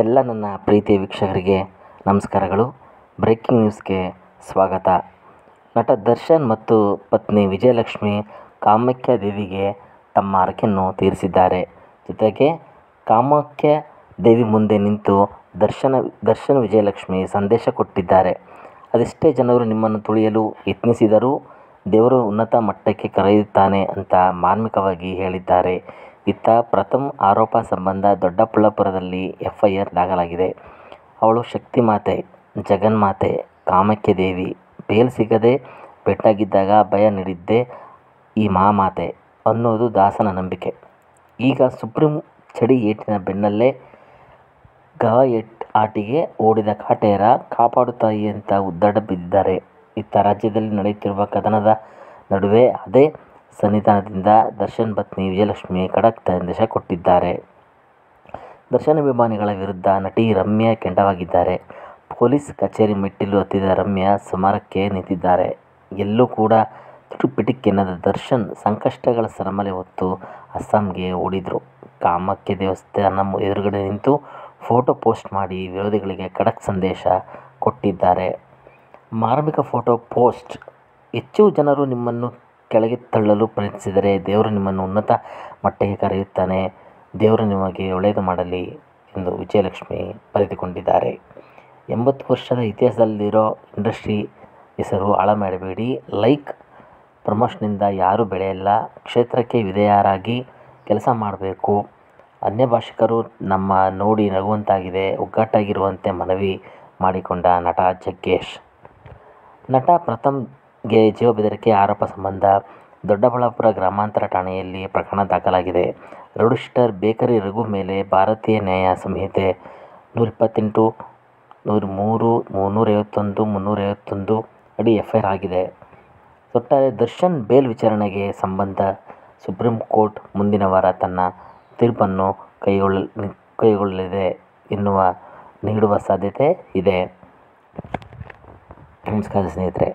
ಎಲ್ಲ ನನ್ನ ಪ್ರೀತಿಯ ವೀಕ್ಷಕರಿಗೆ ನಮಸ್ಕಾರಗಳು. ಬ್ರೇಕಿಂಗ್ ನ್ಯೂಸ್ಗೆ ಸ್ವಾಗತ. ನಟ ದರ್ಶನ್ ಮತ್ತು ಪತ್ನಿ ವಿಜಯಲಕ್ಷ್ಮಿ ಕಾಮಾಖ್ಯ ದೇವಿಗೆ ತಮ್ಮ ಹರಕೆಯನ್ನು ತೀರಿಸಿದ್ದಾರೆ. ಜೊತೆಗೆ ಕಾಮಾಖ್ಯ ದೇವಿ ಮುಂದೆ ನಿಂತು ದರ್ಶನ್ ವಿಜಯಲಕ್ಷ್ಮಿ ಸಂದೇಶ ಕೊಟ್ಟಿದ್ದಾರೆ. ಅದೆಷ್ಟೇ ಜನರು ನಿಮ್ಮನ್ನು ತುಳಿಯಲು ಯತ್ನಿಸಿದರೂ ದೇವರು ಉನ್ನತ ಮಟ್ಟಕ್ಕೆ ಕರೆಯುತ್ತಾನೆ ಅಂತ ಮಾರ್ಮಿಕವಾಗಿ ಹೇಳಿದ್ದಾರೆ. ಇತ್ತ ಪ್ರಥಮ್ ಆರೋಪ ಸಂಬಂಧ ದೊಡ್ಡಬಳ್ಳಾಪುರದಲ್ಲಿ FIR ದಾಖಲಾಗಿದೆ. ಅವಳು ಶಕ್ತಿಮಾತೆ, ಜಗನ್ಮಾತೆ, ಕಾಮಾಖ್ಯ ದೇವಿ. ಬೇಲ್ ಸಿಗದೆ ಪೆಟ್ಟಾಗಿದ್ದಾಗ ಭಯ ನೀಡಿದ್ದೇ ಈ ಮಹಾಮಾತೆ ಅನ್ನೋದು ದಾಸನ ನಂಬಿಕೆ. ಈಗ ಸುಪ್ರೀಂ ಚಡಿ ಏಟಿನ ಬೆನ್ನಲ್ಲೇ ಆಟಿಗೆ ಓಡಿದ ಕಾಟೇರ ಕಾಪಾಡು ತಾಯಿ ಅಂತ ಉದ್ದಟ ಬಿದ್ದಿದ್ದಾರೆ. ಇತ್ತ ರಾಜ್ಯದಲ್ಲಿ ನಡೆಯುತ್ತಿರುವ ಕದನದ ನಡುವೆ ಅದೇ ಸನ್ನಿಧಾನದಿಂದ ದರ್ಶನ್ ಪತ್ನಿ ವಿಜಯಲಕ್ಷ್ಮಿ ಖಡಕ್ ಸಂದೇಶ ಕೊಟ್ಟಿದ್ದಾರೆ. ದರ್ಶನ್ ಅಭಿಮಾನಿಗಳ ವಿರುದ್ಧ ನಟಿ ರಮ್ಯಾ ಕೆಂಡವಾಗಿದ್ದಾರೆ. ಪೊಲೀಸ್ ಕಚೇರಿ ಮೆಟ್ಟಿಲು ಹತ್ತಿದ ರಮ್ಯಾ ಸಮರಕ್ಕೆ ನಿಂತಿದ್ದಾರೆ. ಎಲ್ಲೂ ಕೂಡ ಪಿಟಿಕ್ ಎನ್ನದ ದರ್ಶನ್ ಸಂಕಷ್ಟಗಳ ಸರಮಾಲೆ ಹೊತ್ತು ಅಸ್ಸಾಂಗೆ ಓಡಿದ್ರು. ಕಾಮಾಖ್ಯ ದೇವಸ್ಥಾನ ಎದುರುಗಡೆ ನಿಂತು ಫೋಟೋ ಪೋಸ್ಟ್ ಮಾಡಿ ವಿರೋಧಿಗಳಿಗೆ ಖಡಕ್ ಸಂದೇಶ ಕೊಟ್ಟಿದ್ದಾರೆ. ಮಾರ್ಮಿಕ ಫೋಟೋ ಪೋಸ್ಟ್: ಹೆಚ್ಚು ಜನರು ನಿಮ್ಮನ್ನು ಕೆಳಗೆ ತಳ್ಳಲು ಪ್ರಯತ್ನಿಸಿದರೆ ದೇವರು ನಿಮ್ಮನ್ನು ಉನ್ನತ ಮಟ್ಟಕ್ಕೆ ಕರೆಯುತ್ತಾನೆ. ದೇವರು ನಿಮಗೆ ಒಳ್ಳೆಯದು ಮಾಡಲಿ ಎಂದು ವಿಜಯಲಕ್ಷ್ಮಿ ಬರೆದುಕೊಂಡಿದ್ದಾರೆ. 80 ವರ್ಷದ ಇತಿಹಾಸದಲ್ಲಿರೋ ಇಂಡಸ್ಟ್ರಿ ಹೆಸರು ಹಾಳು ಮಾಡಬೇಡಿ. ಲೈಕ್, ಪ್ರಮೋಷನ್ನಿಂದ ಯಾರೂ ಬೆಳೆಯಲ್ಲ. ಕ್ಷೇತ್ರಕ್ಕೆ ವಿಧೇಯರಾಗಿ ಕೆಲಸ ಮಾಡಬೇಕು. ಅನ್ಯಭಾಷಿಕರು ನಮ್ಮ ನೋಡಿ ನಗುವಂತಾಗಿದೆ. ಒಗ್ಗಟ್ಟಾಗಿರುವಂತೆ ಮನವಿ ಮಾಡಿಕೊಂಡ ನಟ ಜಗ್ಗೇಶ್. ನಟ ಪ್ರಥಮ್ಗೆ ಜೀವ ಬೆದರಿಕೆ ಆರೋಪ ಸಂಬಂಧ ದೊಡ್ಡಬಳ್ಳಾಪುರ ಗ್ರಾಮಾಂತರ ಠಾಣೆಯಲ್ಲಿ ಪ್ರಕರಣ ದಾಖಲಾಗಿದೆ. ರೌಡಿಶೀಟರ್ ಬೇಕರಿ ರಘು ಮೇಲೆ ಭಾರತೀಯ ನ್ಯಾಯ ಸಂಹಿತೆ 128, 103, 351, 351 ಅಡಿ FIR ಆಗಿದೆ. ಒಟ್ಟಾರೆ ದರ್ಶನ್ ಬೇಲ್ ವಿಚಾರಣೆಗೆ ಸಂಬಂಧ ಸುಪ್ರೀಂ ಕೋರ್ಟ್ ಮುಂದಿನ ವಾರ ತನ್ನ ತೀರ್ಪನ್ನು ಕೈಗೊಳ್ಳಲಿದೆ ನೀಡುವ ಸಾಧ್ಯತೆ ಇದೆ. ನಮಸ್ಕಾರ ಸ್ನೇಹಿತರೆ.